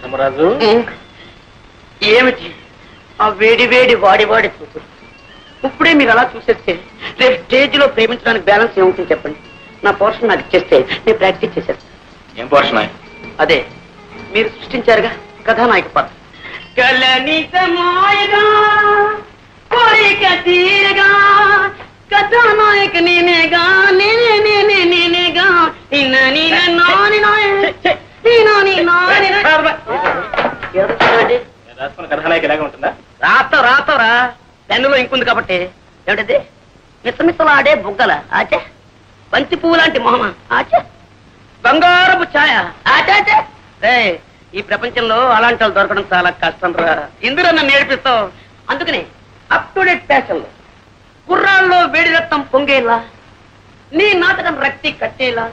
ధర్మరాజు, ఏమిటి ఆ వేడి వేడి వాడి వాడి చూపు? ఇప్పుడే మీరు అలా చూసేస్తే రేపు స్టేజ్ లో ప్రేమించడానికి బ్యాలెన్స్ ఏముంటుంది చెప్పండి. నా పోర్షన్ నాకు ఇచ్చేస్తే నేను ప్రాక్టీస్ చేసేస్తాను. ఏం పోర్షన్? అదే మీరు సృష్టించారుగా కథానాయక పాత్ర. కథానాయక నేనేగా నేనేగా కథానాయక ఇలాగే ఉంటుందా? రాతరా పెన్నులో ఇంకుంది కాబట్టి. ఏమిటది? మిసమిసలాడే బుగ్గల ఆచే, బంతి పువ్వు లాంటి మొహమ ఆచే, బంగారపు ఛాయ ఆచాచే. ఈ ప్రపంచంలో అలాంటి వాళ్ళు దొరకడం చాలా కష్టం రా. ఇందులో నన్ను నేర్పిస్తావు. అందుకని అప్ టు డేట్ ఫ్యాషన్ లో కుర్రాల్లో వేడి రక్తం పొంగేలా, నీ నాటకం రక్తి కట్టేలా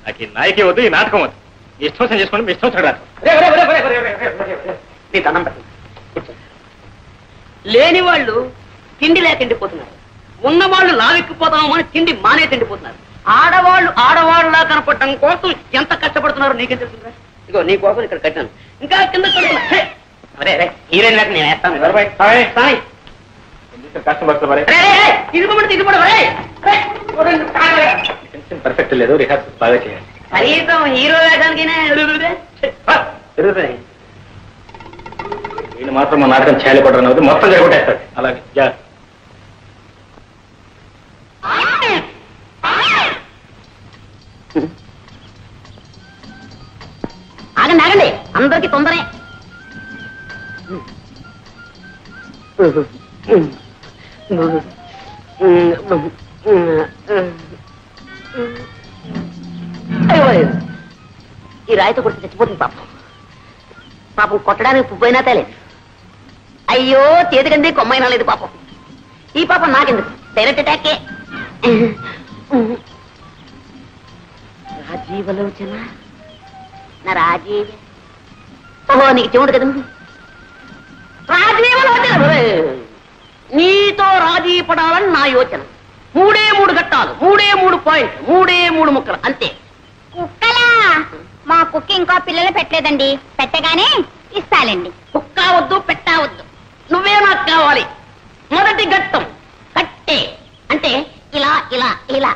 నాకు ఈ నాయకే వద్దు, ఈ నాటకం వద్దు. ఇష్టం చేసుకోండి, మీ ఇష్టం చూడాలి. నీ దండం పెట్టండి. లేని వాళ్ళు తిండి లేక ఎండిపోతున్నారు, ఉన్నవాళ్ళు లావెక్కిపోతాము అని తిండి మానే తిండిపోతున్నారు. ఆడవాళ్ళలా కనపడటం కోసం ఎంత కష్టపడుతున్నారో నీకేం తెలుస్తుందా? ఇగో నీ కోసం ఇక్కడ కట్టాను, ఇంకా కింద హీరోయిన్ లేక నేను వేస్తాను. పర్ఫెక్ట్ లేదు, రిహార్సల్ బాగా చేయాలి. కనీసం హీరో వేయడానికి వీళ్ళు మాత్రం మా నాటకం చేయాలి కూడా మొత్తం జరగొట్టేస్తాడు. అలాగే ఆగండి ఆగండి, అందరికి తొందరే. ఈ రాయితో కొట్టి చచ్చిపోతుంది పాపం. కొట్టడానికి పువ్వైనా తేలేదు. అయ్యో చేతికంది కొమ్మైనా లేదు పాపం. ఈ పాపం నాకెందుకు, డైరెక్ట్ అటాకే. రాజీవలోచన నా రాజీవ. ఓహో నీకు చెవుడు కదా. రాజీవలోచన, నీతో రాజీ పడాలని నా యోచన. 3 ఘట్టాలు, 3 పాయింట్లు, 3 ముక్కలు అంతే. కుక్కలా? మా కుక్క ఇంకా పిల్లలు పెట్టలేదండి, పెట్టగానే ఇస్తాలండి. కుక్క వద్దు, పెట్టవద్దు, నువ్వే నాకు కావాలి. మొదటి ఘట్టం కట్టే, అంటే ఇలా ఇలా ఇలా.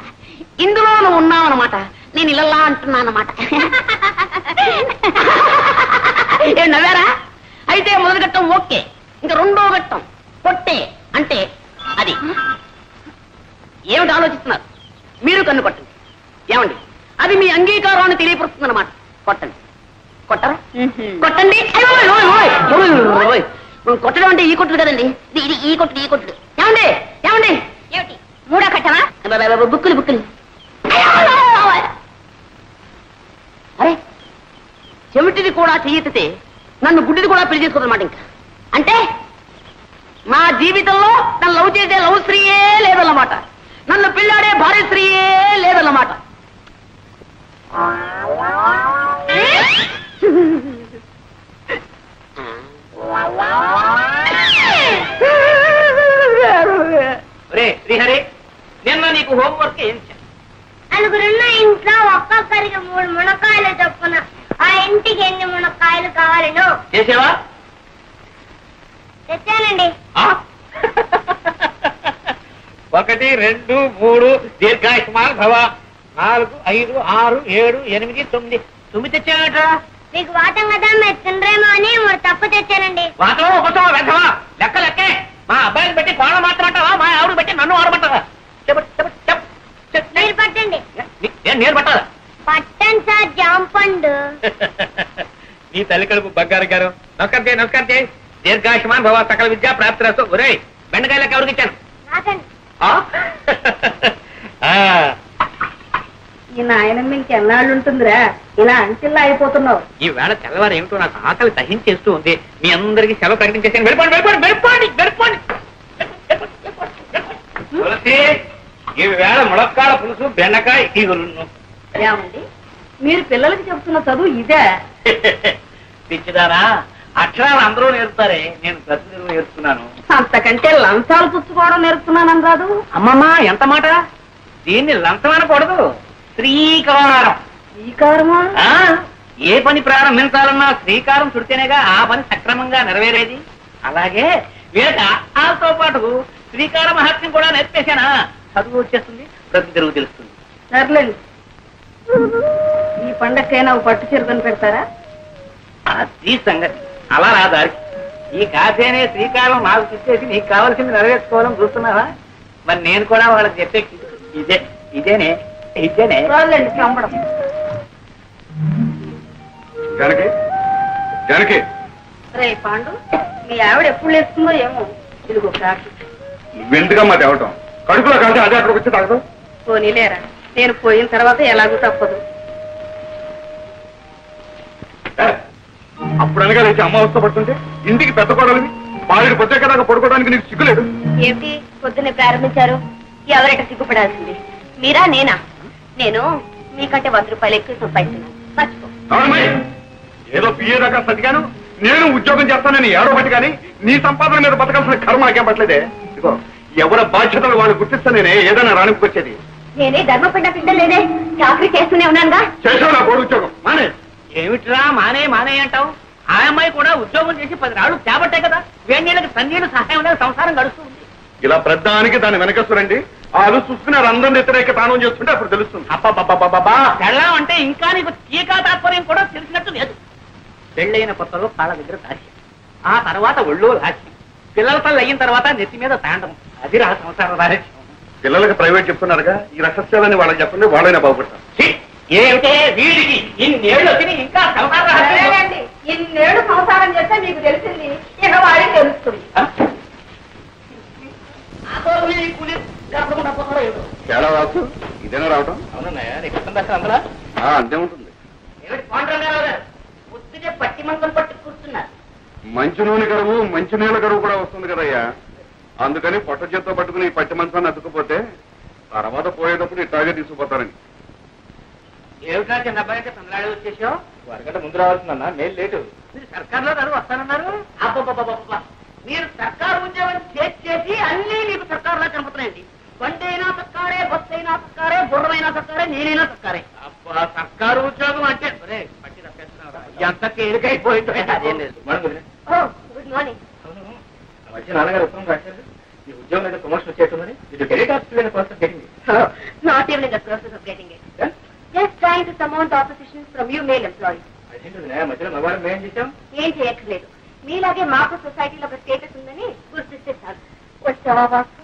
ఇందులో నువ్వు ఉన్నావన్నమాట, నేను ఇలా అంటున్నానమాట. ఏం నవ్వారా? అయితే మొదటి ఘట్టం ఓకే. ఇంకా 2వ ఘట్టం కొట్టే, అంటే అది. ఏమిటి ఆలోచిస్తున్నారు? మీరు కన్ను కొట్టండి. ఏమండి, అది మీ అంగీకారాన్ని తెలియపరుస్తుంది అన్నమాట. కొట్టండి. కొట్టరా? కొట్టండి. కొట్టడం అంటే ఈ కొట్టుడు కదండి, ఇది ఈ కొట్టుడు, ఈ కొట్టుడు. ఏమండి ఏమండి, ఏమిటి 3వ ఘట్టమా? బుక్కులు. అరే, చెవిటిది కూడా చెయ్యెత్తితే నన్ను గుడ్డిది కూడా పెళ్లి చేసుకోదన్నమాట. ఇంకా అంటే మా జీవితంలో నన్ను లవ్ చేసే లవ్ స్త్రీయే లేదన్నమాట, నన్ను పెళ్ళాడే భార్య స్త్రీయే లేదన్నమాట. శ్రీహరి, నిన్న నీకు హోంవర్క్ ఏం చేశాను? నలుగురున్న ఇంట్లో ఒక్కొక్కరికి 3 మునక్కాయలు చొప్పున ఆ ఇంటికి ఎన్ని మునక్కాయలు కావాలను చేసేవా? తెచ్చానండి. 1 2 3 దీర్ఘాయుష్మాన్ భవ. 4 5 6 7 8 9. 9 తెచ్చానట. మీకు వాటం కదా, మీరు తినరేమో అని 3 తప్పు తెచ్చానండి. వాటం ఒకటో వెంటవా? లెక్కే. మా అబ్బాయిని పెట్టి కోణ మాత్రమంటావా, మా ఆవిడ పెట్టి నన్ను ఆడమంటావా? మీరు పట్టండి. నేను పట్టాలా? పట్టండి సార్, జాంపండు. నీ తల్లి కడుపు బంగారు గారు. నమస్కారం చేయి. దీర్ఘాయుష్మాన్ భవ, సకల విద్యా ప్రాప్తిరస్తు. ఒరే, బెండకాయలకు ఎవరికి ఇచ్చాను? నాకండి. ఈ నాయనమ్మ ఇంకెన్నాళ్ళు ఉంటుందిరా, ఇలా అంచెల్లా అయిపోతున్నావు. ఈ వేళ తెల్లవారు ఏమిటో నాకు ఆకలి దహించేస్తూ ఉంది. మీ అందరికీ సెలవు ప్రకటించేసాను. వెళ్ళిపోండి. ఈ వేళ ములక్కాడ పులుసు బెండకాయ ఇగురును. ఏమండి మీరు పిల్లలకి చెప్తున్న చదువు ఇదే? పిచ్చిదారా, అక్షరాలు అందరూ నేర్పుతారే, నేను ప్రతి నేర్చుకున్నాను. అంతకంటే లంచాలు పుచ్చుకోవడం నేర్పుతున్నానని రాదు. అమ్మమ్మా ఎంత మాట! దీన్ని లంచం అనకూడదు, శ్రీకారం. శ్రీకారమా? ఏ పని ప్రారంభించాలన్నా శ్రీకారం చుడితేనేగా ఆ పని సక్రమంగా నెరవేరేది. అలాగే వీళ్ళకి ఆతో పాటు శ్రీకార మహత్యం కూడా నేర్పేశానా, చదువు వచ్చేస్తుంది, బ్రతుకు తెరుగు తెలుస్తుంది. సర్లేండి, ఈ పండగకైనా పట్టు చీరకొని పెడతారా? అది సంగతి. అలా రా దారికి. ఈ కాసేనే శ్రీకారం నాకు ఇచ్చేసి నీకు కావాల్సింది నెరవేర్చుకోవాలని చూస్తున్నావా? మరి నేను కూడా వాళ్ళకి చెప్పే ఇదేనే. రాలేండి చంపడం. జానకి, జానకి, రే పాండు, మీ ఆవిడ ఎప్పుడు లేస్తుందో ఏమో. ఇదిగో కాకి. నువ్వెందుకమ్మా తేవటం? కడుపులో కాదు అదే అక్కడికి వచ్చి తాగదు. పోనీలేరా, నేను పోయిన తర్వాత ఎలాగూ తప్పదు. అప్పుడు అనగా లేచి అమ్మ అవస్థ పడుతుంటే ఇంటికి పెద్ద కొడలివి బావిడి పొద్దుదాకా పడుకోవడానికి నీకు సిగ్గులేదు. ఏమిటి పొద్దున్నే ప్రారంభించారు? ఎవరైట సిగ్గుపడాల్సింది, మీరా నేనా? నేను మీకంటే 100 రూపాయలు ఎక్కువ సంపాదిస్తున్నాను, మర్చిపో. ఏదో పిఏ దాకా సతిగాను, నేను ఉద్యోగం చేస్తానని ఏడవబట్టి కానీ నీ సంపాదన మీద బతకాల్సిన కర్మ నాకేం పట్టలేదే. ఇదిగో ఎవరి బాధ్యతలు వాళ్ళు గుర్తిస్తా నేనే ఏదైనా రానికొచ్చేది. నేనే ధర్మపిండ పిండలేదే, చాకరీ చేస్తూనే ఉన్నానుగా. చేసావు నా కోడి ఉద్యోగం. మానే ఏమిట్రా మానే అంటావు? ఆ అమ్మాయి కూడా ఉద్యోగం చేసి 10 రాళ్ళు చేపట్టే కదా, వేణీళ్ళకి తన్నీళ్ళు సహాయం సంసారం గడుస్తుంది. ఇలా ప్రధానికి దాని వెనకస్తురండి వాళ్ళు చూసుకున్నారు అందరిని వ్యతిరేక తానం చేస్తుంటే అప్పుడు తెలుస్తుంది. అబ్బా పెళ్ళం అంటే ఇంకా నీకు టీకా తాత్పర్యం కూడా తెలిసినట్టు లేదు. పెళ్ళైన కొత్తలో కాళ్ళ దగ్గర దాచి, ఆ తర్వాత ఒళ్ళో లాచి, పిల్లల తల్లి అయిన తర్వాత నెత్తి మీద తాండం. అది రా సంసార రహస్యం. పిల్లలకి ప్రైవేట్ చెప్తున్నారుగా, ఈ రహస్యాలని వాళ్ళకి చెప్పండి, వాళ్ళైనా బాగుపడతారు. ఏమిటే వీడికి ఇన్నేళ్ళు వచ్చి ఇంకా సంసార రహస్యం? ఇన్నేళ్ళు సంసారం చేస్తే మీకు తెలిసింది, ఇక వాడికి తెలుస్తుంది. తేడా రాసు ఇదేనా రావటం? అవునన్నయ్య, నీకు అర్థం దాకా అందులో అంతే ఉంటుంది. ఏమిటి పాండురంగారావు గారు పొద్దునే పట్టి మంచం పట్టి కూర్చున్నారు? మంచి నూనె కరువు మంచి నీళ్ళ కరువు కూడా వస్తుంది కదయ్యా, అందుకని పొట్ట చేత్తో పట్టుకుని ఈ పట్టి మంచాన్ని అతుక్కుపోతే తర్వాత పోయేటప్పుడు ఇట్లాగే తీసుకుపోతారని. ఏమిటా చిన్న అబ్బాయి అయితే తొందరగా వచ్చేసావు? వరగంట ముందు రావాల్సిందన్నా, నేను లేటు. మీరు సర్కార్లో గారు వస్తానన్నారు. అబ్బబ్బబ్బబ్బబ్బ, మీరు సర్కారు ఉద్యోగం చేసి అన్నీ మీకు సర్కారులా కనపడుతున్నాయండి. బండి అయినా సర్కారే, బస్సు అయినా సర్కారే, గుర్రమైనా సర్కారే, నేనైనా సర్కారే. అబ్బా సర్కారు ఉద్యోగం అంటే పట్టి తప్పేస్తున్నావురా, ఎంత తేలికైపోయిందో. అదేం లేదు, గుడ్ మార్నింగ్. మంచి నాన్నగారు ఉత్తరం రాశారు, ఈ ఉద్యోగం అయితే ప్రమోషన్ వచ్చేస్తుందని. ఇది డైరెక్ట్ ఆఫీస్ కోసం జరిగింది. Not even in the process of getting it. Just trying to surmount opposition from you male employees. అదేంటి మధ్యలో మగవారం మేం చేశాం? ఏం చేయక్కర్లేదు, మీలాగే మాకు సొసైటీలో ఒక స్టేటస్ ఉందని గుర్తిస్తే చాలు. వచ్చావా బాసు?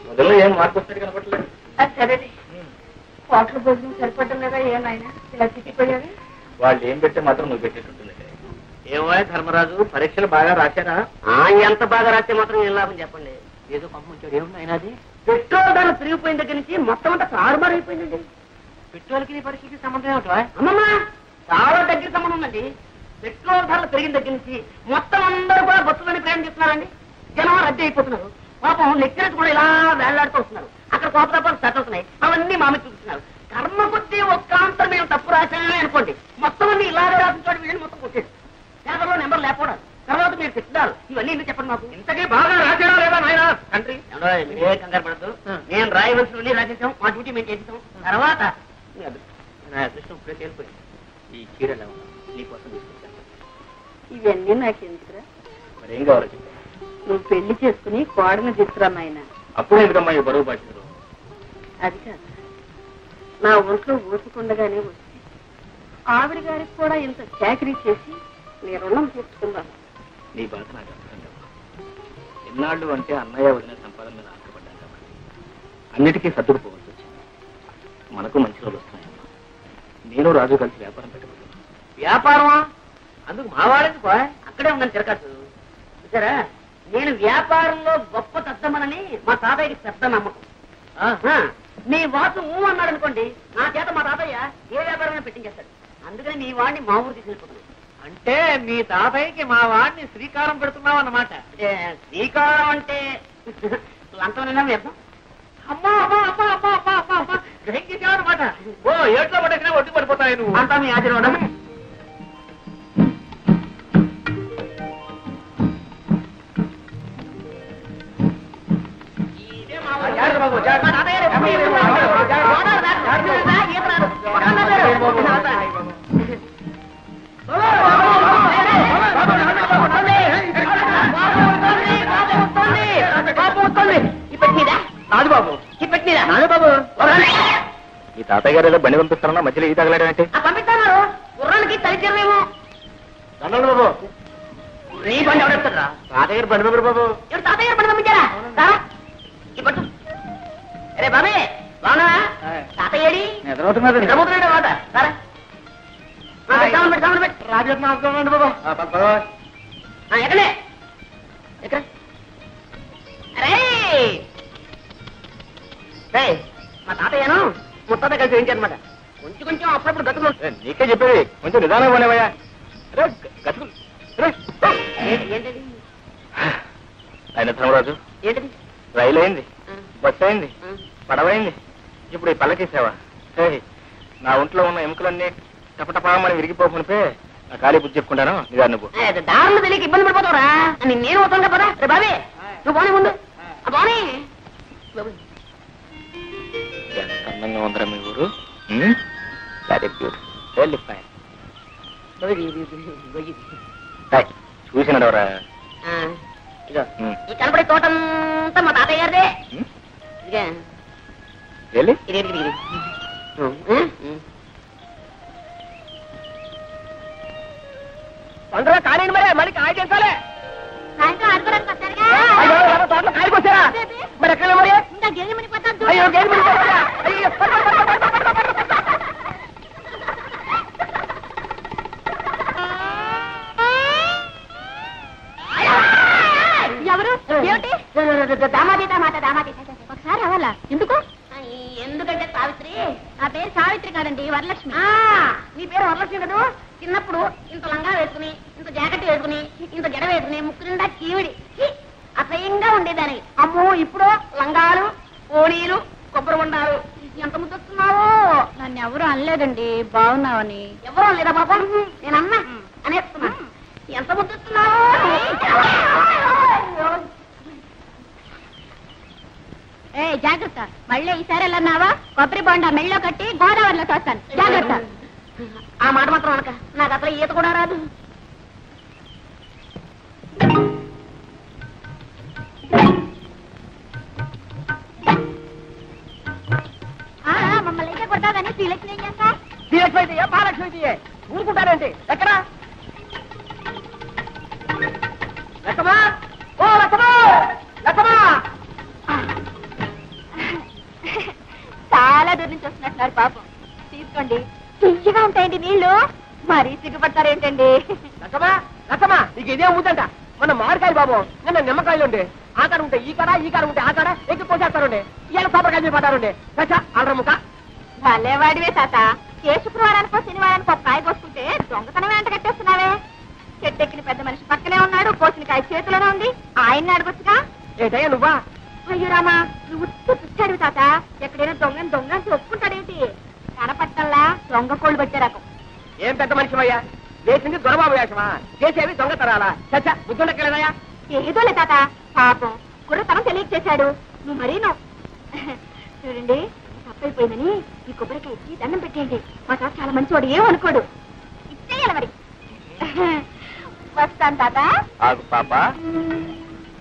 మొదల్లో ఏం మార్పు వస్తాడు కనపడలేదు. అది సరే, హోటల్ భోజనం సరిపడడం లేదా ఏమైనా ఇలా చిట్టిపోయావి? వాళ్ళు ఏం పెడితే మాత్రం నువ్వు పెట్టేటట్టుంది. ఏమో ధర్మరాజు, పరీక్షలు బాగా రాశారా? ఎంత బాగా రాస్తే మాత్రం ఏం లాభం చెప్పండి. ఏదో పంపించాడు, ఏమున్నాయినా అది? పెట్రోల్ ధరలు పెరిగిపోయిన దగ్గర నుంచి మొత్తం అంతా తారుమారు అయిపోయిందండి. పెట్రోల్కి నీ పరీక్షకి సంబంధం ఏమిటా? అమ్మమ్మ, చాలా దగ్గర సంబంధం ఉందండి. పెట్రోల్ ధరలు పెరిగిన దగ్గర నుంచి మొత్తం అందరూ కూడా బస్సులోనే ప్రయాణం చేస్తున్నారండి. జనం రద్దీ అయిపోతున్నారు. పాపం లెక్చరర్స్ కూడా ఇలా వేళ్లాడుతూ వస్తున్నారు. అక్కడ కోపతాపాలు సెట్ అవుతున్నాయి, అవన్నీ మామ చూస్తున్నారు. కర్మ కొద్దీ ఒక్కాంతరం మేము తప్పు రాశామే అనుకోండి, మొత్తం అన్ని ఇలాగే రాసించాడు, వీళ్ళని మొత్తం కొట్టేది. పేపర్లో నెంబర్ లేకపోవడం, తర్వాత మీరు తిట్టారు, ఇవన్నీ ఎందుకు చెప్పండి మాకు. ఇంతకీ బాగా రాశాడా లేదా నాయన తండ్రి? ఏ కంగారు పడద్దు, నేను రాయవలసినవన్నీ రాసేసాం, మా డ్యూటీ మేము చేసేసాం. తర్వాత నా అదృష్టం ఇప్పుడే తేలిపోయింది. ఈ చీరలు నీకోసం తీసుకొచ్చాను. ఇవన్నీ నాకెందుకురా? మరి ఏం కావాలో చెప్పాను. నువ్వు పెళ్లి చేసుకుని కోడని తీసుకురా నాయన. అప్పుడు ఎందుకమ్మా ఈ బరువు బాధ్యతలు? అది కాదు, నా ఒంట్లో ఊసుకుండగానే వచ్చి ఆవిడ గారికి కూడా ఇంత చాకరీ చేసి నీ రుణం తీర్చుకుందాం. నీ బాధ నాకు అర్థం కాదు. ఎన్నాళ్ళు అంటే అన్నయ్య వదిన సంపాదన మీద ఆశపడ్డాను కాబట్టి అన్నిటికీ సర్దుకుపోవాల్సి వచ్చింది. మనకు మంచి రోజులు వస్తున్నాయమ్మా. నేను రాజు కలిసి వ్యాపారం పెట్టబోతున్నాను. వ్యాపారమా? అందుకు మావాడేందుకు అక్కడే ఉందని తిరగచ్చు. చూసారా, నేను వ్యాపారంలో గొప్ప తద్దమనని మా తాతయ్యకి పెద్ద నమ్మకం. మీ వాసు అన్నాడు అనుకోండి, నా చేత మా తాతయ్య ఏ వ్యాపారమైనా పెట్టించేస్తాడు. అందుకని మీ వాడిని మా ఊరు తీసుకెళ్ళిపోతున్నాను. అంటే మీ తాతయ్యకి మా వాడిని శ్రీకారం పెడుతున్నావు అన్నమాట. శ్రీకారం అంటే లంచం వ్యర్థం. అమ్మా అమ్మా అమ్మా అమ్మా అమ్మా అమ్మా అమ్మా గ్రహించేసావన్నమాట. ఓ ఏట్లో పడేసినా ఒడ్డు పడిపోతాయి నువ్వు. అంతా మీ ఆశీర్వాదం. జాగ్రత్త బాబు, జాగ్రత్త. రాజు బాబు రాజు బాబు ఈ తాతయ్య గారు ఏదో బండి పంపిస్తారన్నా మధ్యలో ఈ తగలాడంటే పంపిస్తాను. గుర్రానికి తలిచేమేమో. దండాలు బాబు. నీ బండి ఎవడెత్తారా? తాతయ్య గారు బండి పంపరు బాబు. ఎవరు తాతయ్య గారు బండి పంపించారా? ఈ పట్టు. అరే బాబే బాగున్నా? తాతయ్యడి నిద్రపోతున్నారు. నిద్రపోతున్నాడు మాట. పెట్టి రాజరత్న ఆపుకోండి బాబు. ఎక్కడే ఎక్కడ? అరే మా తాతయ్యను ముత్తాత కలిసి వేయించారనమాట. కొంచెం కొంచెం అప్పుడప్పుడు గతులు. నీకే చెప్పేది కొంచెం నిదానం పోనేవయ్యా. ఏంటది ఆయన ధర్మరాజు, ఏంటది? రైలు అయింది, బస్సు అయింది, పడవైంది, ఇప్పుడు ఈ పల్లకీసేవా. నా ఒంట్లో ఉన్న ఎముకలన్నీ టపటపామని విరిగిపోకునిపే నా ఖాళీ బుద్ధి చెప్పుకుంటాను. నిదా నువ్వు దారులు తెలియక ఇబ్బంది పడిపోతావురా. నేను అవుతాను కదా. రే బాబే నువ్వు పోనీ ముందు. పోనీ ఎంత అందంగా ఉందరా మీ ఊరు. Very beautiful, very fine. చూసినాడవరా. ఇదో ఈ కనపడే తోటంతా మా తాతయ్య గారిదే. ఇదిగా వెళ్ళి ఇది ఇది తొందరగా కానివ్వండి మరి. మళ్ళీ కాయ చేస్తాలే. సాయంత్రం ఆడుకోవడానికి వస్తారుగా. తోటలో కాయకు వచ్చారా? మరి ఎక్కడ మరి? ఇంకా గేదె మునిగిపోతాను. అయ్యో గేదె మునిగిపోతుందా? అయ్యో. ఎవరు? ఏమిటి? దామాదీత మాట దామాదీత. ఒకసారి అవ్వాలా? ఎందుకు? ఎందుకంటే సావిత్రి. నా పేరు సావిత్రి కాదండి, వరలక్ష్మి. నీ పేరు వరలక్ష్మి కదా. చిన్నప్పుడు ఇంత లంగా వేసుకుని, ఇంత జాకెట్ వేసుకుని, ఇంత జడ వేసుకుని, ముక్కు నిండా చీవిడి అసహ్యంగా ఉండేదాన్ని. అమ్మో ఇప్పుడు లంగాలు, ఓణీలు, కొబ్బరి ఉండాలు. ఎంత ముద్దొస్తున్నావో. నన్ను ఎవరు అనలేదండి, బాగున్నావని. ఎవరో లేదా బాబా? నేనన్నా అనేస్తున్నా. ఎంత ముద్దొస్తున్నావో. ఏ జాగ్రత్త, మళ్ళీ ఈసారి వెళ్ళన్నావా కొబ్బరి బొండ మెళ్ళో కట్టి గోదావరిలో తోస్తాను. జాగ్రత్త. ఆ మాట మాత్రం అనక. నాకు అసలు ఈత కూడా రాదు. మమ్మల్ని అయితే కొట్టాదని శ్రీలక్ష్మి ఏం చేస్తా? శ్రీలక్ష్మి అయితే మహాలక్ష్మి అయితే ఊరుకుంటానండి. ఎక్కడా లక్ష్మా? ఓ లక్ష్మా, లక్ష్మా. చాలా దూరం నుంచి వస్తున్నట్టున్నారు పాపం. తీసుకోండి, తీయగా ఉంటాయండి నీళ్లు. మరీ సిగ్గుపడతారేంటండి? లక్ష్మా, లక్ష్మా నీకు ఇదే అమ్ముతంట. మన మామిడికాయలు బాబు నిన్న నిమ్మకాయలు ఉండే. ఆ కాడ ఉంటే ఈ కాడ, ఈ కాడ ఉంటే ఆ కాడ ఎక్కి పోసేస్తారండి. ఇవాళ కొబ్బరికాయ పడ్డారండి. దశ అల్రముక. భలేవాడివే తాత. ఏ శుక్రవారానికో శనివారానికో ఒక కాయ కోసుకుంటే దొంగతనం వెంట కట్టేస్తున్నావే. చెట్టెక్కిన పెద్ద మనిషి పక్కనే ఉన్నాడు, కోసిన కాయ చేతిలోనే ఉంది. ఆయన్ని అడగొచ్చుగా. ఏటయ్యా నువ్వా? అయ్యో రామా, నువ్వు పుచ్చాడు తాత. ఎక్కడైనా దొంగని దొంగని ఒప్పుకుంటాడేంటి? కనపట్టల్లా దొంగ కోళ్ళు పట్టే రకం. ఏం పెద్ద మనిషివయ్యా? చేసింది దొరబాబు వేషమా? చేసేవి దొంగతనాలా? చచ్చ బుద్ధుండక్కలేదయ్యా? ఏదోలే తాత, పాపం కుర్రతనం తెలియక చేశాడు. నువ్వు మరీను. చూడండి, తప్పైపోయిందని ఈ కొబ్బరికాయ ఇచ్చి దండం పెట్టేయండి. మా తాత చాలా మంచివాడు, ఏమనుకోడు. ఇచ్చేయాలి మరి. వస్తాను తాత. ఆగు పాప,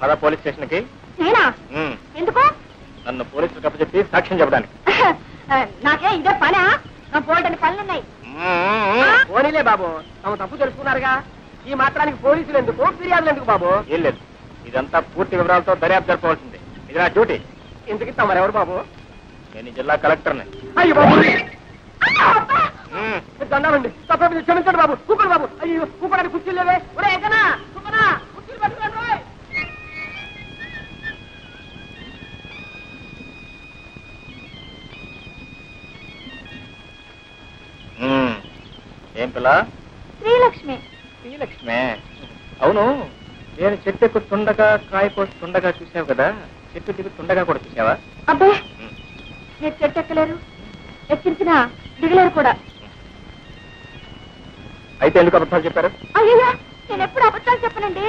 పద పోలీస్ స్టేషన్ కి. నేనా? ఎందుకు? నన్ను పోలీసులకు అప్పచెప్పి సాక్ష్యం చెప్పడానికి. నాకే ఇదే పనా? నా పోల్టని పనులున్నాయి. పోనీలే బాబు, తమ తప్పు తెలుసుకున్నారుగా. ఈ మాత్రానికి పోలీసులు ఎందుకు, ఫిర్యాదులు ఎందుకు బాబు? ఏం లేదు, ఇదంతా పూర్తి వివరాలతో దర్యాప్తు జరపవలసింది. ఇది నా డ్యూటీ. ఎందుకు తమరెవరు బాబు? నేను ఈ జిల్లా కలెక్టర్ని. అయ్యో బాబు, దండాలండి. తప్ప క్షమించండి బాబు. కూకోండి బాబు. అయ్యో కూకోడానికి కుర్చీలు లేవే. ఒరే ఎక్కనా కూకనా, కుర్చీలు పట్టుకోండి. ఏం పిల్ల? శ్రీలక్ష్మి. శ్రీలక్ష్మే. అవును, నేను చెట్టు ఎక్కుతుండగా కాయ కోస్తుండగా చూసావు కదా, చెట్టు దిగుతుండగా కూడా చూసావా? అబ్బాయి మీరు చెట్టు ఎక్కలేరు, ఎక్కించినా దిగలేరు కూడా. అయితే ఎందుకు అబద్ధాలు చెప్పారు? అయ్యో నేను ఎప్పుడు అబద్ధాలు చెప్పనండి.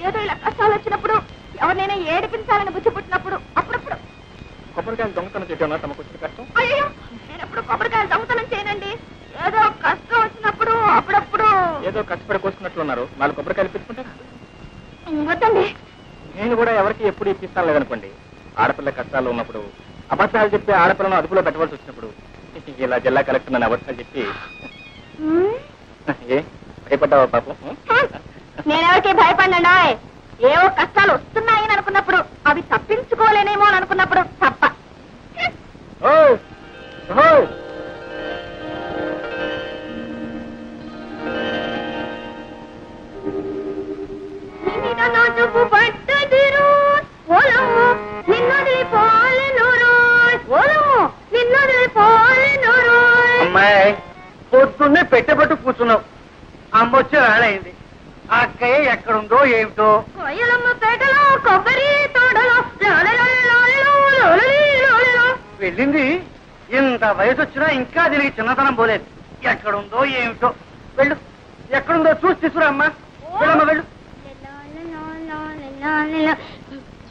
ఏదో ఇలా కష్టాలు వచ్చినప్పుడు, ఎవరినైనా ఏడిపించాలని బుద్ధి పుట్టినప్పుడు అప్పుడప్పుడు. కొబ్బరికాయలు దొంగతనం చేయడం తమకు వచ్చిన కష్టం? అయ్యో నేను ఎప్పుడు కొబ్బరికాయలు దొంగతనం చేయనండి. ఏదో కష్టం వచ్చినప్పుడు అప్పుడప్పుడు. ఏదో కష్టపడి కోసుకున్నట్లున్నారు, 4 కొబ్బరికాయలు పెట్టుకుంటారా? వద్దండి. నేను కూడా ఎవరికి ఎప్పుడు ఇప్పిస్తాను లేదనుకోండి. ఆడపిల్ల కష్టాలు ఉన్నప్పుడు అబద్ధాలు చెప్పి ఆడపిల్లను అదుపులో పెట్టవలసి వచ్చినప్పుడు ఇలా జిల్లా కలెక్టర్ నన్ను అబద్ధాలు చెప్పి ఏ భయపడ్డావా పాపం? నేనెవరికి భయపడినా ఏవో కష్టాలు వస్తున్నాయని అనుకున్నప్పుడు, అవి తప్పించుకోలేనేమో అని అనుకున్నప్పుడు తప్ప. అమ్మాయి పొద్దున్నే పెట్టబట్టు కూర్చున్నావు, అమ్మొచ్చి రాడైంది. ఆ అక్కయ్య ఎక్కడుందో ఏమిటో. వెళ్ళింది. ఇంత వయసు వచ్చినా ఇంకా దీనికి చిన్నతనం పోలేదు. ఎక్కడుందో ఏమిటో. వెళ్ళు, ఎక్కడుందో చూసి తీసుకురా అమ్మా. వెళ్ళమ్మా వెళ్ళు.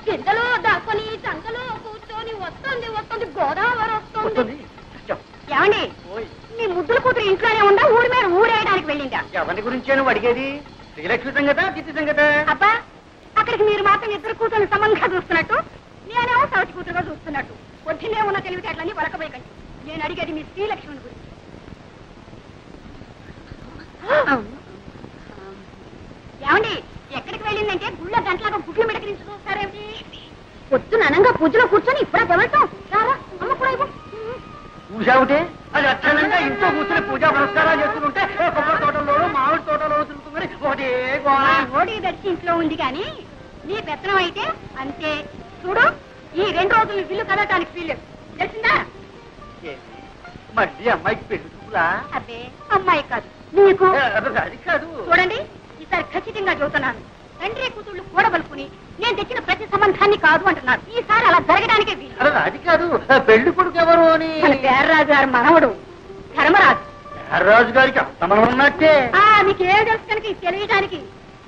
కిందలో దాక్కుని సంకలో కూర్చొని వస్తుంది వస్తుంది గోదావరి వస్తుంది. ఏమండి మీ ముద్దుల కూతురు ఇంట్లోనే ఉందా, ఊరి మీద ఊరేయడానికి వెళ్ళిందా? ఎవరి గురించే నువ్వు అడిగేది? శ్రీలక్ష్మి సంగత, చిట్టి సంగత? అబ్బా అక్కడికి మీరు మాత్రం ఇద్దరు కూతురు సమంగా చూస్తున్నట్టు, నేనేమో సవతి కూతురుగా చూస్తున్నట్టు. పొద్దున్నే ఉన్న తెలివితేటలని వలకబోయకండి. నేను అడిగేది మీ శ్రీలక్ష్మిని గురించి. ఏమండి ఎక్కడికి వెళ్ళిందంటే గుళ్ళ గంటలాగా గుడ్లు మిడకరించి చూస్తారేమిటి? పొద్దున అనంగా పూజలో కూర్చొని ఇప్పుడా తెవడతాం. రారా అమ్మ కూడా ఇవ్వు. పూజావుటే అది అక్షరంగా ఇంట్లో కూర్చొని పూజా పురస్కారాలు చేస్తుంటే కొబ్బరి తోటలోనూ మామిడి తోటలో తిరుగుతుంది. ఒకటే ఓడి దర్శి ఇంట్లో ఉంది కానీ నీ పెత్తనం అయితే అంతే. చూడు ఈ 2 రోజులు బిల్లు కదటానికి వీల్లేదు, తెలిసిందా? మళ్ళీ అమ్మాయికి పెళ్లి చూపులా? అబ్బే అమ్మాయి కాదు నీకు. అది కాదు. చూడండి ఈసారి ఖచ్చితంగా చెబుతున్నాను, తండ్రి కూతుళ్ళు కూడబలుకుని నేను తెచ్చిన ప్రతి సంబంధాన్ని కాదు అంటున్నారు. ఈసారి అలా జరగడానికే వీలు. అది కాదు, పెళ్లి కొడుకు ఎవరు అని. మన పేర్రాజు గారు మనవడు ధర్మరాజు. రాజు గారికి అంతమనం ఉన్నట్టే. మీకు ఏం తెలుసు కనుక ఇది తెలియడానికి.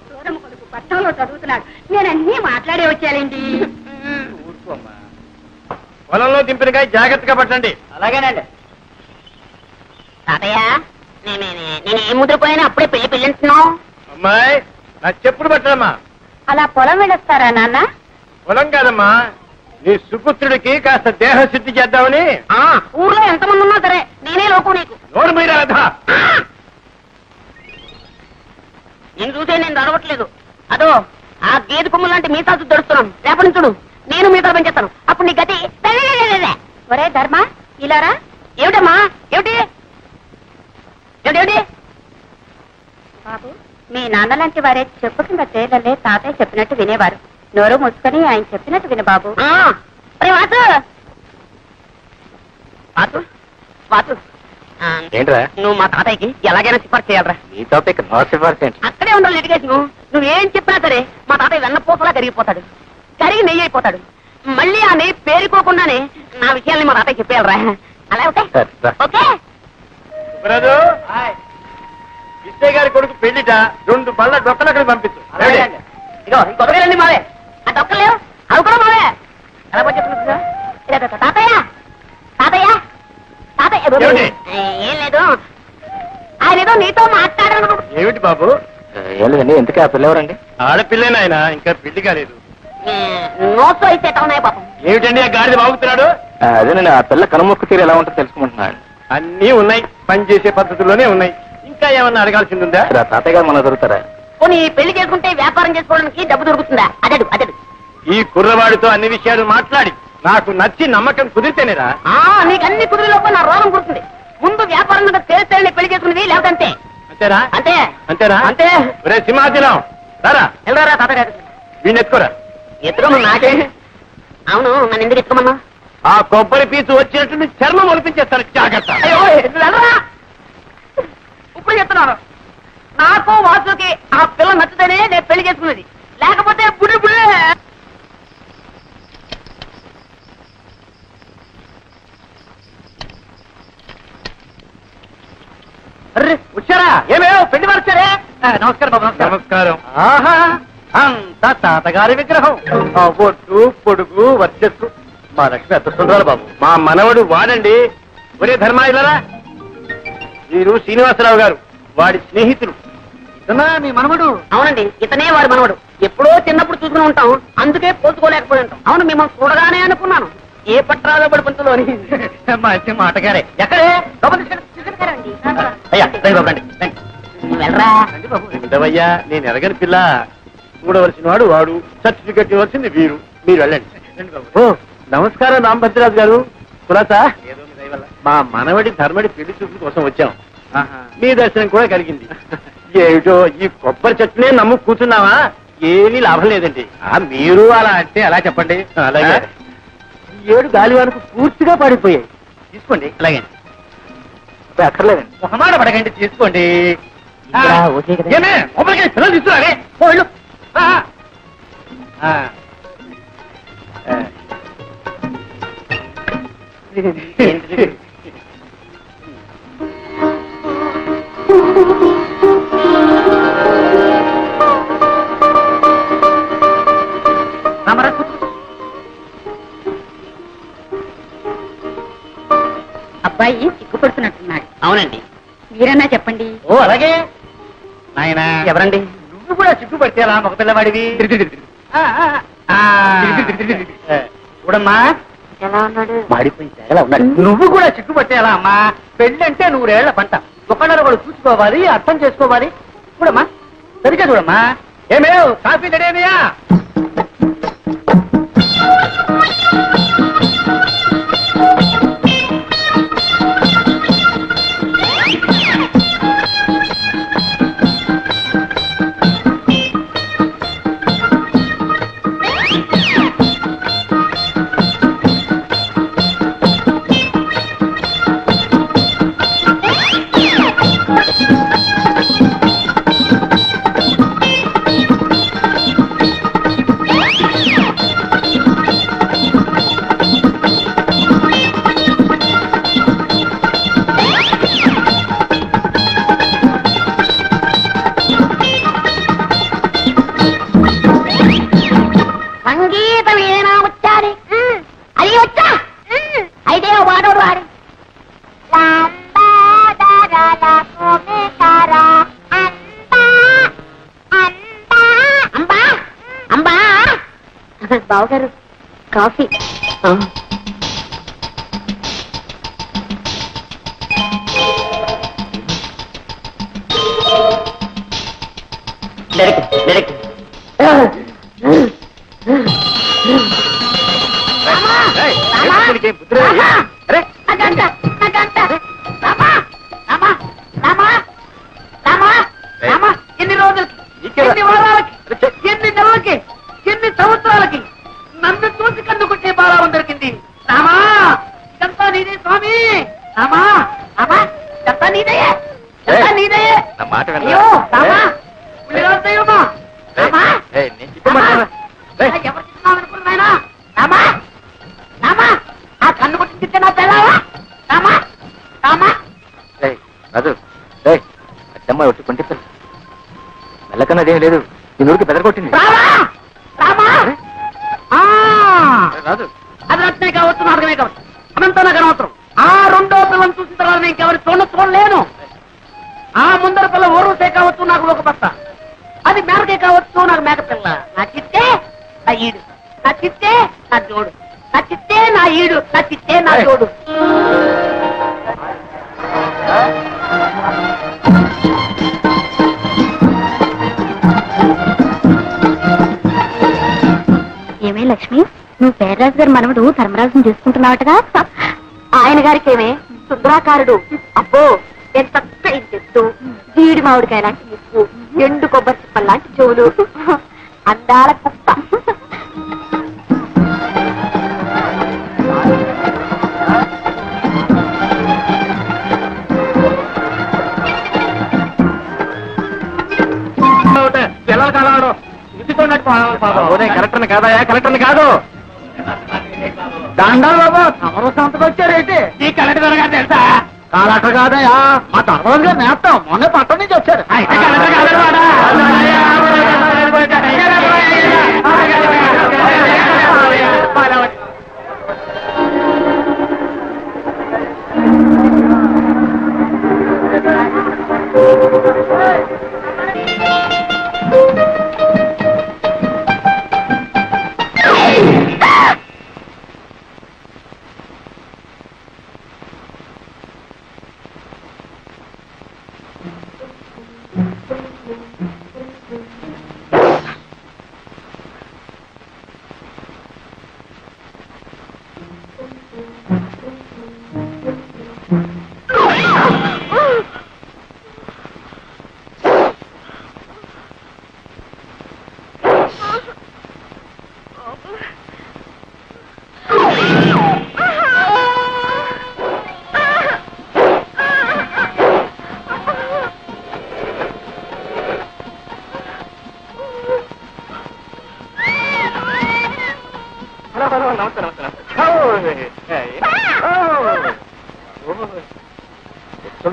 సోదమ్మ కొడుకు పట్టణంలో చదువుతున్నాడు. నేను అన్నీ మాట్లాడే వచ్చానండి. ఊరుకోమ్మా. పొలంలో దింపినకాయ జాగ్రత్తగా పట్టండి. అలాగేనండి. తాతయ్య నేను ఏం ముద్రపోయినా అప్పుడే పెళ్లి పెళ్ళిస్తున్నావు. అమ్మాయి నా చెప్పుడు పట్టడమ్మా. అలా పొలం వెళ్ళొస్తారా నాన్న? పొలం కాదమ్మా, నీ సుపుత్రుడికి కాస్త దేహశుద్ధి చేద్దామని. ఊర్లో ఎంతమంది ఉన్నా సరే నేనే లోకం నీకు. నోరు మీద రాధా. నేను చూసే నేను దొరవట్లేదు. అదో ఆ గేదె కొమ్ము లాంటి మీసాసు దొరుకుతున్నాను. రేపటి నుంచి చూడు నేను మీసాలు పెంచేస్తాను. అప్పుడు నీ గతి. ఒరే ధర్మ ఇలారా. ఏమిటమ్మా? ఏమిటి ఏమిటి? బాబు మీ నాన్న లాంటి వారే చెప్పు కింద తేలలే తాతయ్య చెప్పినట్టు వినేవారు. నోరు మూసుకొని ఆయన చెప్పినట్టు విను బాబు. వాసు వాసు వాసు ఏంట్రా? నువ్వు మా తాతయ్యకి ఎలాగైనా సిఫార్సు చేయాలరా. ఈ టాపిక్ నో సిఫార్సు ఏంటి? అక్కడే ఉండాలి లిటిగేషన్. నువ్వేం చెప్పినా సరే మా తాతయ్య వెన్నపూసలా కరిగిపోతాడు, కరిగి నెయ్యి అయిపోతాడు. మళ్ళీ ఆ నెయ్యి పేరుకోకుండానే నా విషయాల్ని మా తాతయ్య చెప్పేయాలరా. అలా ఓకే? ఓకే సుబ్రాజు, విజయ్ గారి కొడుకు పెళ్లిట 2 బళ్ళ డొక్కలు అక్కడ పంపించు. ఇగో ఈ కొబ్బరికాయలన్నీ మావే, ఆ డొక్కలు లేవు అవి కూడా మావే. ఎలా చెప్తున్నా తాతయ్య తాతయ్య తాతయ్య ఏం లేదు, ఆయన ఏదో నీతో మాట్లాడాను. ఏమిటి బాబు? ఏం లేదండి. ఎందుకే ఆ పిల్లవరండి? ఆడపిల్లేనాయన, ఇంకా పెళ్లి కాలేదు. నోట్స్ అయితే ఉన్నాయి పాపం. ఏమిటండి ఆ గాడిద బాగుతున్నాడు? అదేనండి, ఆ పిల్ల కనుమొక్కు తీరు ఎలా ఉంటుందో తెలుసుకుంటున్నాను. అన్నీ ఉన్నాయి, పనిచేసే పద్ధతుల్లోనే ఉన్నాయి. ఇంకా ఏమన్నా అడగాల్సింది ఉందా? తాతయ్య గారు మన దొరుకుతారా? పోనీ పెళ్లి చేసుకుంటే వ్యాపారం చేసుకోవడానికి డబ్బు దొరుకుతుందా? అదడు అదడు. ఈ కుర్రవాడితో అన్ని విషయాలు మాట్లాడి నాకు నచ్చి నమ్మకం కుదిరితేనేరా. నీకు అన్ని కుదిరిలోపు నా రోగం కుడుతుంది. ముందు వ్యాపారం మీద తెలిస్తేనే పెళ్లి చేసుకునేది, లేకపోతే అంతే. అంతేనా? అంతే అంతేనా? అంతే. ఒరే సింహాచలం రారా, వెళ్ళరా తాతగారు. వీణ్ ఎత్తుకోరా. ఎత్తుకోమన్నా నాకే. అవును నన్ను ఎందుకు ఎత్తుకోమన్నా? ఆ కొబ్బరి పీచు వచ్చినట్టు చర్మం ఒలిపించేస్తాను, జాగ్రత్త. అయ్యో వెళ్ళరా. ఇప్పుడు చెప్తున్నాను, నాకు వాసుకి ఆ పిల్ల నచ్చితేనే నేను పెళ్లి చేసుకున్నది, లేకపోతే బుడి బుడే. వచ్చారా? ఏమేమో పెళ్లి వారు వచ్చారే? నమస్కారం బాబు. నమస్కారం. ఆహా, అంత తాతగారి విగ్రహం. ఒట్టు పొడుగు వర్చస్సు. మా లక్ష్మి ఎంత సుందరాలు బాబు. మా మనవడు వాడండి. ఒరే ధర్మాయిలరా, వీరు శ్రీనివాసరావు గారు, వాడి స్నేహితులు. ఇతనా మీ మనవడు? అవునండి, ఇతనే వాడి మనవడు. ఎప్పుడో చిన్నప్పుడు చూసుకుని ఉంటాం, అందుకే పోల్చుకోలేకపోయి ఉంటాం. అవును, మిమ్మల్ని చూడగానే అనుకున్నాను ఏ పట్టాలో పడి పంతులు అని. మంచి మాటగారే. ఎక్కడే? అయ్యా రండి బాబు, రండి రండి. వెళ్ళరా. రండి బాబు. ఉండవయ్యా, నేను ఎరగని పిల్ల. చూడవలసిన వాడు వాడు, సర్టిఫికెట్ ఇవ్వాల్సింది వీరు. మీరు వెళ్ళండి. రండి బాబు. ఓ నమస్కారం రాంభద్రరాజు గారు. కులాసా, మా మనవడి ధర్మడి పెళ్లి చూపుల కోసం వచ్చాం. మీ దర్శనం కూడా కలిగింది. ఏమిటో ఈ కొబ్బరి చెట్టునే నమ్ము కూర్చున్నావా? ఏమీ లాభం లేదండి. మీరు అలా అంటే అలా చెప్పండి. అలాగే. ఈ ఏడు గాలివానకు పూర్తిగా పడిపోయాయి. తీసుకోండి. అలాగే అక్కర్లేదండి. మొహమాట పడకండి, తీసుకోండి. ఏమే కొబ్బరికాయ పిల్లలు తీసుకురావే. వెళ్ళు. అబ్బాయి సిగ్గుపడుతున్నట్టున్నాడు. అవునండి. మీరన్నా చెప్పండి. ఓ అలాగే. నాయనా ఎవరండి? నువ్వు కూడా చిక్కుపడితే అలా మగ పిల్లవాడివి. చూడమ్మా, ఎలా ఉన్నాడు? మాడిపోయి తెగలా ఉన్నాడు. నువ్వు కూడా చిక్కుపట్టేలా అమ్మా. పెళ్ళంటే 100 ఏళ్ల పంట. ఒకళ్ళని కూడా చూసుకోవాలి, అర్థం చేసుకోవాలి. చూడమ్మా, సరిగ్గా చూడమ్మా. ఏమేవ్ కాఫీ రెడీనయా? సంగీతం ఏనా వచ్చాది? అది వచ్చా అయితే వాడోడు వాడి అంబా అంబా. బావగారు కాఫీ. ఎన్ని రోజులకి, ఎన్ని వారాలకి, ఎన్ని నెలలకి, ఎన్ని సంవత్సరాలకి నన్ను చూసి కన్నుకుంటే బాలావం దొరికింది. రామా, ఇదంతా నీదే స్వామి. రామా రామా, ఇదంతా నీదయే, ఇదంతా నీదయే. అయ్యో రామా, దైవమా. రామా, ఎవరు చిన్నామనుకున్నాయనా? రామా రామా, ఆ కన్ను కొట్టించితే నా తెలావా? రామా రామా. రాజు, అమ్మా వచ్చి కొంటే మెల్లకన్నా అదేం లేదు. ఈ నూరికి బెదరగొట్టింది. రామా రామా. రాజు, అది రత్నే కావచ్చు, నాటకమే కావచ్చు, అనంతా నాకు అనవసరం. ఆ రెండో పిల్లని చూసిన తర్వాత నేను ఇంకెవరి చూడలేను. ఆ ముందర పిల్ల ఓర్వసే కావచ్చు, నాకు ఒక బస్త. అది మేరకే కావచ్చు, నాకు మేక పిల్ల. నా చిత్తే నా ఈడు, నా చిత్తే నా జోడు, నా చిత్తే నా ఈడు, నా చిత్తే నా జోడు. ఏమే లక్ష్మి, నువ్వు పేర్రాజు గారి మనవడు ధర్మరాజుని చేసుకుంటున్నావటగా? ఆయన గారికి ఏమే శుద్రాకారుడు. అబ్బో, ఎంత చక్కటి చెట్టు, జీడి మామిడికాయ లాంటి ముక్కు, ఎండు కొబ్బరి చిప్పల్ లాంటి చెవులు, అందాల కుప్ప. పిల్లలు కాలాడు కలెక్టర్ని కాదయా, కలెక్టర్ని కాదు. దండాలు బాబు, తమరు సంతకు వచ్చారేంటి? ఈ కలెక్టర్ గారు తెలుసా? కాలట కాదయా మా ధర్మరాజు గారు నేస్తాం మొన్న పట్టణం నుంచి వచ్చారు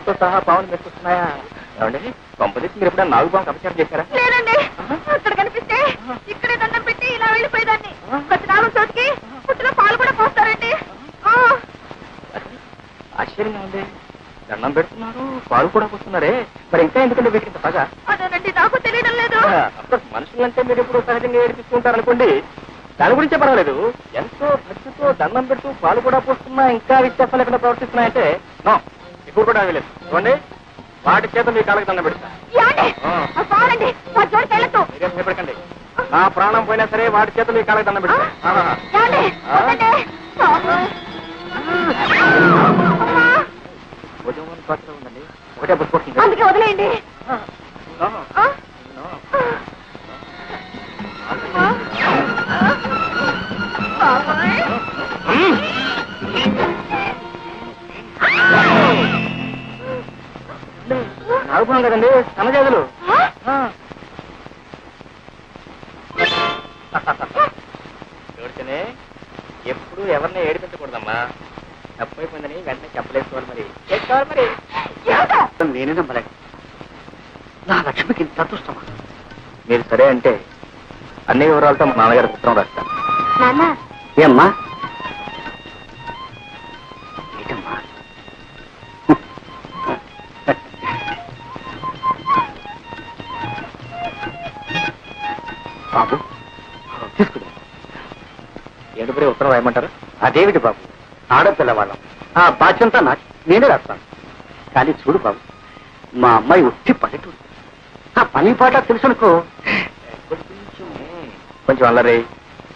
తో సహా పావులు మెచ్చుకున్నాయా? ఏమండి కొంపదీసి మీరు ఎప్పుడైనా నాగుపాము అపచారం చేశారా? లేదండి, అక్కడ కనిపిస్తే ఇక్కడే దండం పెట్టి ఇలా వెళ్ళిపోయేదాన్ని. ప్రతి నాలుగు చోటికి పుట్టిన పాలు కూడా పోస్తారండి. ఆశ్చర్యంగా ఉంది. దండం పెడుతున్నారు, పాలు కూడా పోస్తున్నారే, మరి ఇంకా ఎందుకంటే వీటికి ఇంత పగ? అదేనండి, నాకు తెలియడం లేదు. మనుషులంటే మీరు ఎప్పుడు సహజంగా ఏడిపిస్తుంటారు అనుకోండి, దాని గురించే పర్వాలేదు. ఎంతో భక్తితో దండం పెడుతూ పాలు కూడా పోస్తున్నా ఇంకా విశ్వాసాలు ఎక్కడ ప్రవర్తిస్తున్నాయంటే నో, ఇప్పుడు కూడా వెళ్ళలేదు. చూడండి, వాటి చేత మీ కాళ్ళకి దండం పెడతా. మీరేం భయపడకండి, నా ప్రాణం పోయినా సరే వాటి చేత మీ కాళ్ళకి దండం పెడతా. ఉందండి, ఒకటే బుక్ అందుకే వదిలేయండి. నాగుపాము కదండి, సన్నజాతులు. చూడితేనే ఎప్పుడు ఎవరిని ఏడిపించకూడదమ్మా. తప్పైపోయిందని వెంటనే చెప్పలేసుకోవాలి. మరి చేసుకోవాలి. మరి నేనే నమ్మలేక నా లక్ష్మికి ఇంత అదృష్టమా? మీరు సరే అంటే అన్ని వివరాలతో మా నాన్నగారికి ఉత్తరం రాస్తాను. ఏమ్మా? ఏంటమ్మా? బాబు తీసుకుని ఏడుపురే ఉత్తరం రాయమంటారు? అదేమిటి బాబు, ఆడపిల్లవాళ్ళం, ఆ బాధ్యంతా నాకు, నేనే రాస్తాను. కానీ చూడు బాబు, మా అమ్మాయి ఉట్టి పల్లెటూరు, ఆ పని పాట తెలుసునుకో. కొంచెం అల్లరి,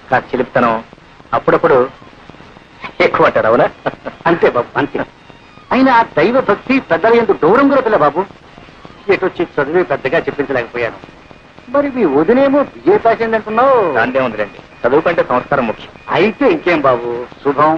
కాస్త చిలిపితనం, అప్పుడప్పుడు ఎక్కువ అంటారు. అవునా? అంతే బాబు, అంతే. అయినా దైవ భక్తి పెద్దల ఎందుకు దూరం కూడా పిల్ల బాబు. ఎటొచ్చి చదివి పెద్దగా చెప్పించలేకపోయాను. మరి మీ వదినేమో బిఏ పాస్ అయింది అంటున్నావు. దాందే ఉందిలేండి, చదువు కంటే సంస్కారం ముఖ్యం. అయితే ఇంకేం బాబు, శుభం.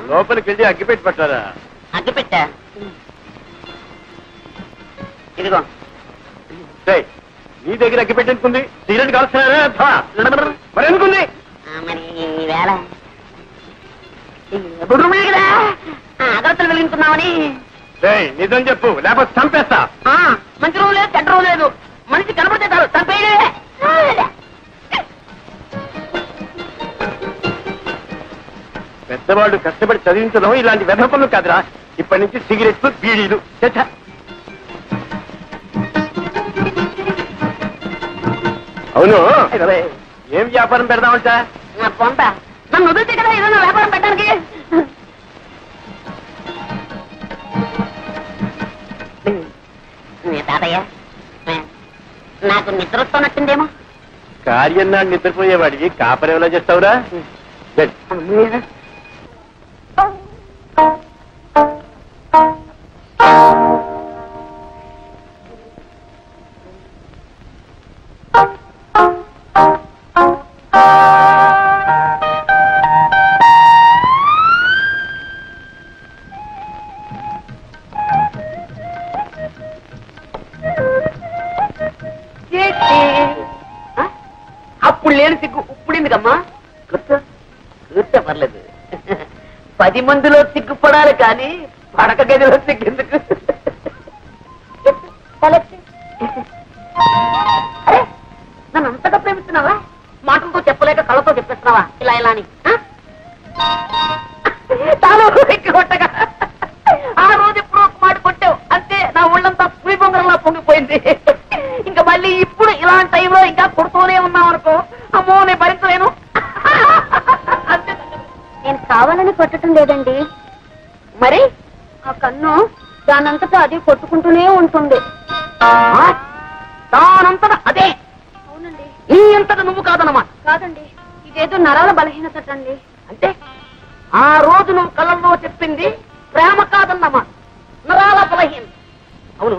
లోపలికి వెళ్ళి అగ్గిపెట్టి పట్టారా? అగ్గిపెట్టా? ఇదిగో. నీ దగ్గర అగ్గిపెట్టి ఎందుకుంది? సిగరెట్ కాల్స్తున్నారా? మరి ఎందుకుంది? మరి వేళ బుర్రుమే కదా, అగరత్తలు వెలిగించుకున్నామని. నిజం చెప్పు, లేకపోతే చంపేస్తా. మంచి రోజు లేదు, చెడ్డ రోజు లేదు, మనిషి కనపడితే చాలు చంపేయడే. పెద్దవాళ్ళు కష్టపడి చదివించడం ఇలాంటి వ్యర్థ పనులు కాదురా. ఇప్పటి నుంచి సిగరెట్లు బీడీలు. అవును, ఏం వ్యాపారం పెడదామంటా? పొంత నన్ను వదిలితే కదా ఏదైనా వ్యాపారం పెట్టడానికి. తాతయ్య నాకు నిద్ర వస్తున్నట్టుందేమో. కార్యం నాడు నిద్రపోయేవాడికి కాపరి ఎలా చేస్తావురా? అప్పుడు లేని సిగ్గు ఇప్పుడెందుకమ్మా? కూర్చో పర్లేదు. 10 మందిలో సిగ్గుపడాలి కానీ పడక గదిలో సిగ్గెందుకు? అరే నన్ను అంతగా ప్రేమిస్తున్నావా? మాటలతో చెప్పలేక కళ్ళతో చెప్పేస్తున్నావా ఇలా ఇలా అని? కొట్టగా ఆ రోజు ఎప్పుడు ఒక మాట కొట్టావు అంతే, నా ఒళ్ళంతా పులి బొంగరంలా పొంగిపోయింది. ఇంకా మళ్ళీ ఇప్పుడు ఇలాంటి టైంలో ఇంకా కొడుతూనే ఉన్నావు అనుకో, అమ్మో నేను భరించలేను. నేను కావాలని కొట్టడం లేదండి. మరి ఆ కన్ను దానంతటా అది కొట్టుకుంటూనే ఉంటుంది. దానంతటా అదే? అవునండి. నీ అంతటా నువ్వు కాదన్నమాట. కాదండి, ఇదేదో నరాల బలహీనత అండి. అంటే ఆ రోజు నువ్వు కళ్ళల్లో చెప్పింది ప్రేమ కాదన్నమాట, నరాల బలహీనత. అవును,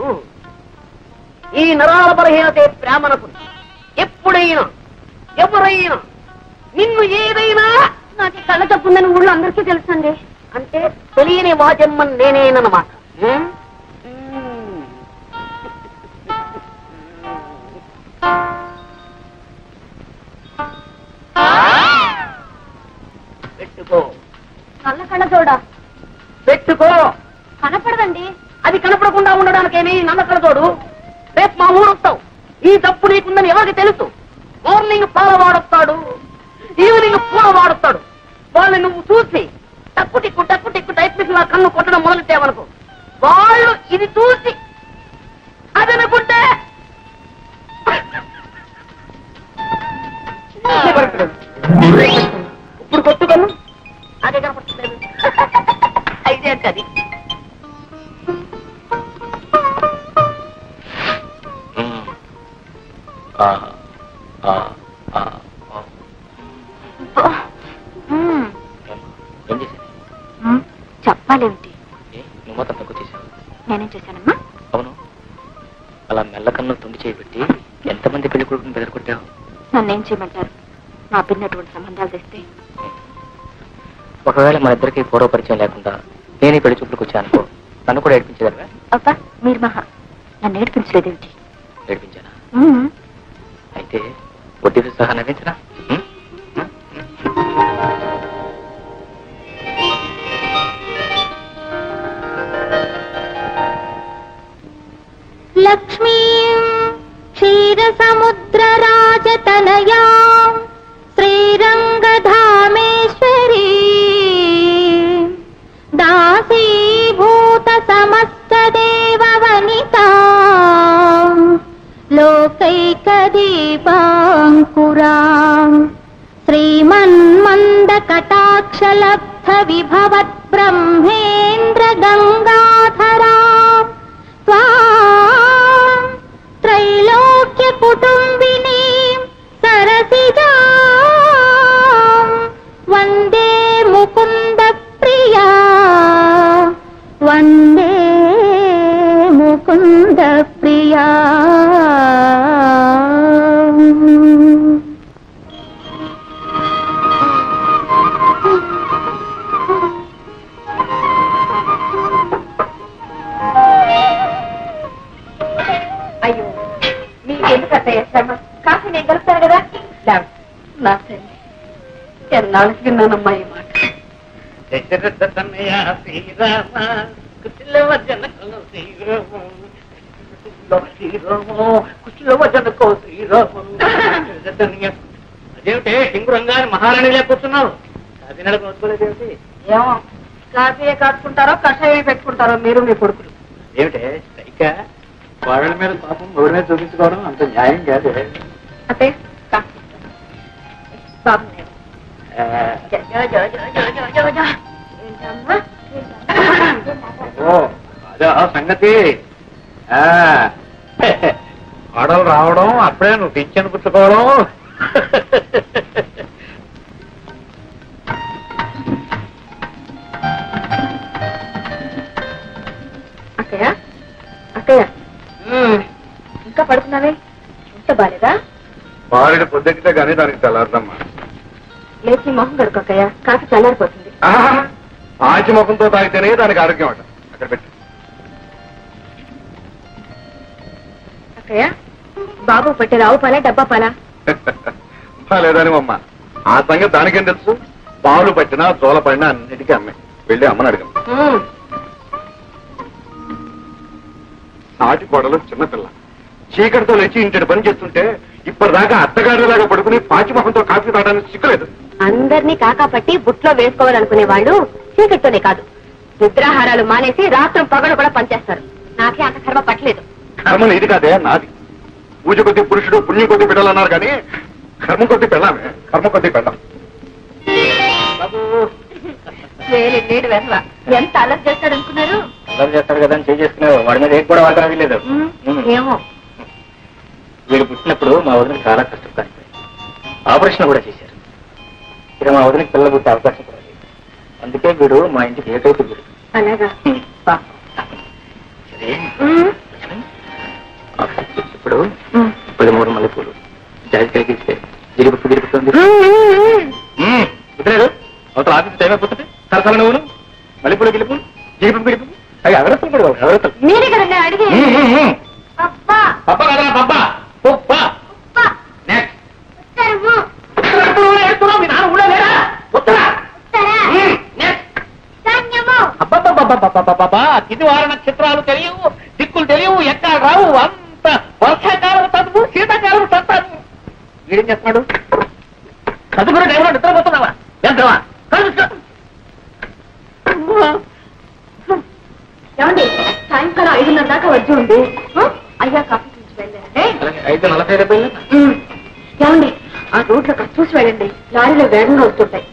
ఈ నరాల బలహీనతే ప్రేమనకు. ఎప్పుడైనా ఎవరైనా నిన్ను ఏదైనా నాకు కళ్ళ తప్పుందని ఊళ్ళో అందరికీ తెలుసండి. అంటే తెలియని వాజమ్మని నేనేనమాట. పెట్టుకో. కళ్ళ చూడ పెట్టుకో. కనపడదండి. అది కనపడకుండా ఉండడానికేమి నమ్మకం తోడు. రేపు మా ఊరు వస్తావు, ఈ తప్పు నీకుందని ఎవరికి తెలుసు? మార్నింగ్ పాల వాడొస్తాడు, ఈవినింగ్ పూల వాడొస్తాడు. వాళ్ళని నువ్వు చూసి టక్కు టిక్కు టైప్ మిషన్ కన్ను కొట్టడం మొదలెట్టావనుకో, వాళ్ళు ఇది చూసి అదనుకుంటే ఇప్పుడు కొట్టుకను అదే కనపడలేదు. అయితే అది చెప్పాలేమిటి? నువ్వు మొత్తం తక్కువ చేశావు. నేనేం చేశానమ్మా? అవును, అలా మెల్లకన్ను తొంగి చేయబెట్టి ఎంతమంది పెళ్లి కొడుకుని బెదరకొట్టావు? నన్నేం చేయమంటారు? నా పిన్నటువంటి సంబంధాలు తెస్తే ఒకవేళ మన ఇద్దరికి పూర్వపరిచయం లేకుండా నేను ఈ పెళ్లి చూపులకు వచ్చానుకో, నన్ను కూడా ఏడిపించగలవా? అబ్బా మీరు మహా నన్ను ఏడిపించలేదేమిటి? ఏడిపించానా? అయితే వడ్డీతో సహా నవ్వించనా? లక్ష్మీ క్షీరసముద్ర రాజతనయా శ్రీరంగధామేశ్వరీ దాసీభూత సమస్త దేవవనితా లోకైకదీపాంకురా శ్రీమన్మంద కటాక్షలబ్ధ విభవత్ బ్రహ్మేంద్ర గంగాధరా త్రైలోక్య కుటుంబిని సరసిజా వందే ముకుంద ప్రియా వందే ముకుంద ప్రియా. అయ్యో మీకెందుకు అత్తయ్య శ్రమ? కాఫీ నేను కలుపుతాను కదా. నా తల్లి ఎన్నాళ్ళకి విన్నానమ్మా ఈ మాట. అదేమిటే హింగురంగాన్ని మహారాణిలే కూర్చున్నావు? అది నెలకు నోచుకోలేదేమిటి? ఏమో కాఫీ కాచుకుంటారో కషాయం పెట్టుకుంటారో మీరు మీ కొడుకులు. ఏమిటే స్ట్రైక్? కోడల మీద పాపం మూడు మీద చూపించుకోవడం అంత న్యాయం కాదు. అదే బాబు అదే సంగతి. ఆడలు రావడం అప్పుడే నువ్వు పింఛను పుచ్చుకోవడం. అక్కయ్య అక్కయ్య ఇంకా పడుకున్నావే? ఇంత బాలేదా? భార్యను పొద్దుకితే గానీ దానికి తెల్లారదమ్మా. లేచి మొహం కడుకు అక్కయ్య, కాఫీ చల్లారిపోతుంది. ఆచి ముఖంతో తాగితేనే దానికి ఆరోగ్యం అంట. అక్కడ పెట్టి అక్కయ్య బాబు పెట్టే రావు పాలా డబ్బా పాలా? లేదానివమ్మా, ఆ సంగతి దానికేం తెలుసు? పాలు పట్టినా జోల పడినా అన్నిటికీ అమ్మే. వెళ్ళి అమ్మని అడిగాం. నాటి కోడలు చిన్నపిల్ల చీకటితో లేచి ఇంటి పని చేస్తుంటే ఇప్పటిదాకా అత్తగారిలాగా పడుకుని పాచిమొహంతో కాఫీ తాగడానికి సిక్కలేదు. అందరినీ కాకాపట్టి బుట్లో వేసుకోవాలనుకునే వాళ్ళు చీకటితోనే కాదు, నిద్రాహారాలు మానేసి రాత్రం పగలు కూడా పనిచేస్తారు. నాకే అంత కర్మ పట్టలేదు. కర్మ ఇది కాదే, నాది. పూజ కొద్ది పురుషుడు, పుణ్యం కొద్ది బిడ్డలన్నారు కానీ కర్మ కొద్ది పెళ్ళామే. కర్మ కొద్ది పెళ్ళాం. నీడు వెసవ ఎంత అలర్ట్ చేస్తాడు అనుకున్నారు? అల్లరి చేస్తాడు కదా అని చేసుకున్నావు. వాడి మీద ఏం కూడా వాటర్ లేదు. ఏమో వీడు పుట్టినప్పుడు మా వదినకి చాలా కష్టం కాలిపోయింది. ఆపరేషన్ కూడా చేశారు. ఇక మా వదినకి పిల్లలు పుట్టే అవకాశం కూడా లేదు. అందుకే వీడు మా ఇంటికి ఏకైక వీడు. అలాగా సరే ఇప్పుడు 13 మల్లెపూలు జాజికాయకి ఇస్తే గిరిపుట్టు గిరిపుతుంది. కుదరదు, అవతల ఆఫీస్ టైం అయిపోతుంది. సరసల నువ్వును మల్లెపూలు గిలుపు గిరిపు గిరిపు అవి ఎవరెత్తాం కూడా ఎవరెత్తాం. మీరే కదండి అడిగి పప్పా కదా పప్పా పప్పా. ఇది వార నక్షత్రాలు తెలియవు, దిక్కులు తెలియవు, ఎక్కడ రావు. అంత వర్షాకాలం చదువు, శీతాకాలం చదువు. వీడేం చేస్తున్నాడు? చదువుకునే టైంలో నిద్రపోతున్నావా? ఎంతవా? ఏమండి సాయంకాలం 5:30 దాకా వచ్చి ఉంది. అయ్యా కాఫీ చూసి వెళ్ళండి. 5:40 ఏమండి ఆ రోడ్లో చూసి వెళ్ళండి, లారీలో వేగంగా వస్తుంటాయి.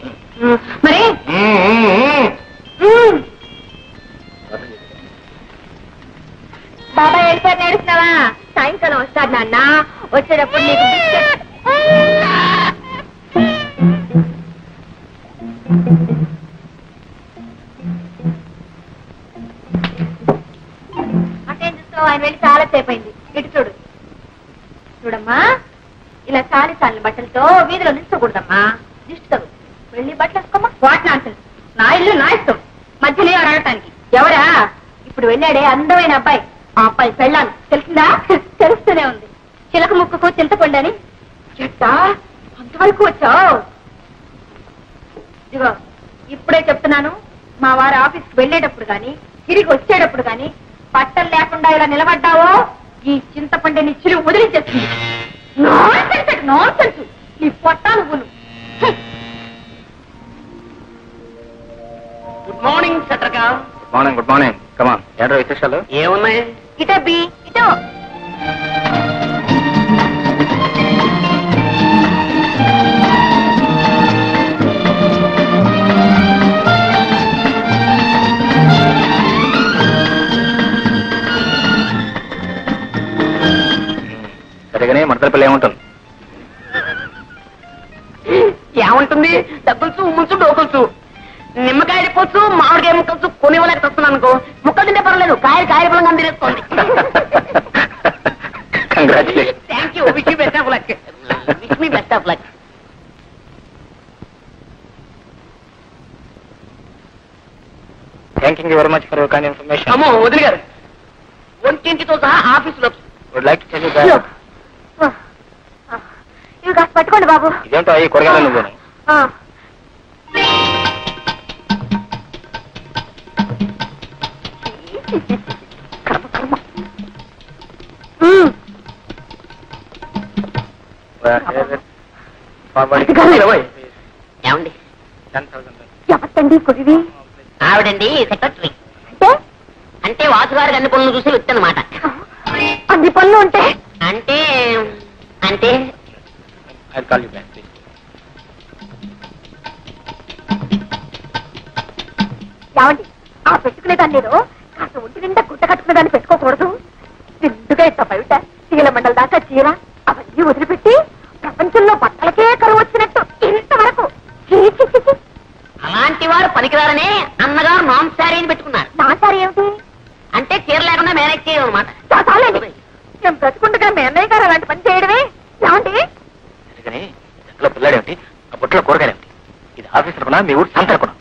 మరి బాబాయ్ వెళ్ళిపోయి నేడుస్తున్నావా? సాయంకాలం వస్తాడు నాన్న. వచ్చేటప్పుడు నీకు బిస్కెట్. అటేం చూస్తావు? ఆయన వెళ్ళి చాలా సేపు అయింది. ఇటు చూడు. చూడమ్మా, ఇలా చాలి బట్టలతో వీధిలో నిల్చకూడదమ్మా. దిష్టి తగు. వెళ్ళి బట్టలు వేసుకోమ్మా. What nonsense. నా ఇల్లు నా ఇష్టం, మధ్యలో అడగటానికి. ఎవరా? ఇప్పుడు వెళ్ళాడే అందమైన అబ్బాయి. ఆ అబ్బాయి పెళ్ళాను. తెలిసిందా? తెలుస్తూనే ఉంది. చిలక ముక్కుకు చింతపండని. చెట్టా అంతవరకు వచ్చావు? ఇదిగో ఇప్పుడే చెప్తున్నాను, మా వారు ఆఫీస్కి వెళ్ళేటప్పుడు గాని తిరిగి వచ్చేటప్పుడు గాని బట్టలు లేకుండా ఇలా నిలబడ్డావో ఈ చింతపండిని చిరు వదిలించేస్తుంది. నాన్సెన్స్ నీ పొట్టాను గును. గుడ్ మార్నింగ్ సత్రకా. Good morning. Good morning. Come on, ఏంటో విశేషాలు? ఏమున్నాయి? ఇటో బి ఇటో. సరిగానే మడతలపల్లి ఏముంటుంది? ఏముంటుంది? డబ్బులుచు ఉమ్ముంచు డోకులుచు నిమ్మకాయ చెప్పొచ్చు, మామిడికాయ ముక్కచ్చు. కొనివ్వలేక వస్తున్నాను అనుకో. ముక్కలు తింటే పర్వాలేదు, కాయలు పొలంగా అందిరేసుకోండి. Congratulation. Thank you. Wish you best of luck. Wish me best of luck. Thank you very much for your kind information. అమ్మో వదిలి గారు, ఒంటింటితో సహా ఆఫీసులో. Would like to tell you that. ఇవి కాస్త పట్టుకోండి బాబు. ఇదేంటో ఈ కూరగాయలు నువ్వు. ఏమండి, ఎవరికండి కురివి? ఆవిడండి సెక్రటరీ. అంటే అంటే వాసుగారికి అన్ని పనులు చూసి వ్యక్తి అనమాట. అన్ని పనులు ఉంటే అంటే అంటే ఏమండి ఆ పెట్టుకునే దాన్ని నేను కాస్త ఒంటి నిండా గుట్ట కట్టుకునే దాన్ని పెట్టుకోకూడదు. నిండుగా ఇంత బయట చీల మండల దాకా చీర అవన్నీ వదిలిపెట్టి ప్రపంచంలో బట్టలకే కరువు వచ్చినట్టు ఇంతవరకు అలాంటి వారు పనికిరారనే అన్నగారు నాన్ శారీని పెట్టుకున్నారు. నా సారి ఏమిటి? అంటే చీర లేకుండా మేనేజ్ చేయడం అనమాట. చాలండి, నేను బ్రతుకుండగా మీ అన్నయ్య గారు అలాంటి పని చేయడమే. ఏమండి పిల్లాడేమిటి, ఆ బుట్టలో కూరగాయలేమిటి? ఇది ఆఫీస్ అనుకున్నా, మీ ఊరు సంత అనుకున్నా?